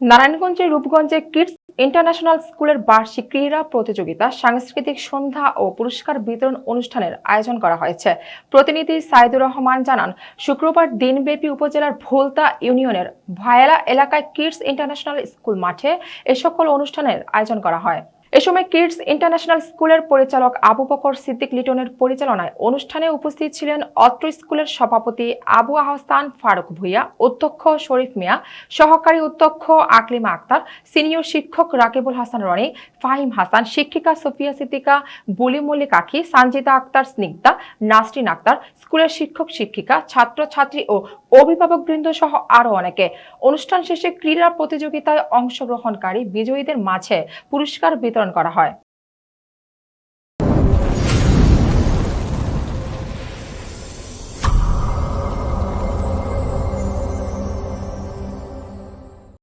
নারায়ণগঞ্জের রূপগঞ্জে kids international স্কুলের বার্ষিক ক্রীড়া প্রতিযোগিতা, সাংস্কৃতিক সন্ধ্যা ও পুরস্কার বিতরণ অনুষ্ঠানের আয়োজন করা হয়েছে। প্রতিনিধি সাইদুর রহমান জানান, শুক্রবার দিনব্যাপী উপজেলার ভোলতা ইউনিয়নের ভায়ালা এলাকায় কিডস ইন্টারন্যাশনাল স্কুল মাঠে এ সকল অনুষ্ঠানের আয়োজন করা হয়। এ সময় কিডস ইন্টারন্যাশনাল স্কুলের পরিচালক আবু বকর সিদ্দিক লিটনের পরিচালনায় অনুষ্ঠানে উপস্থিত ছিলেন অত্র স্কুলের সভাপতি আবু আহসান ফারুক ভূঁইয়া, অধ্যক্ষ শরীফ মিয়া, সহকারী অধ্যক্ষ আকলিমা আক্তার, সিনিয়র শিক্ষক রাকিবুল হাসান রনি, ফাহিম হাসান, শিক্ষিকা সোফিয়া সিদ্দিকা, বুলি মল্লিক আখি, সানজিদা আক্তার স্নিগ্ধা, নাসরিন আক্তার, স্কুলের শিক্ষক শিক্ষিকা, ছাত্রছাত্রী ও অভিভাবকবৃন্দ সহ আরো অনেকে। অনুষ্ঠান শেষে ক্রীড়া প্রতিযোগিতায় অংশগ্রহণকারী বিজয়ীদের মাঝে পুরস্কার বিতরণ করা হয়।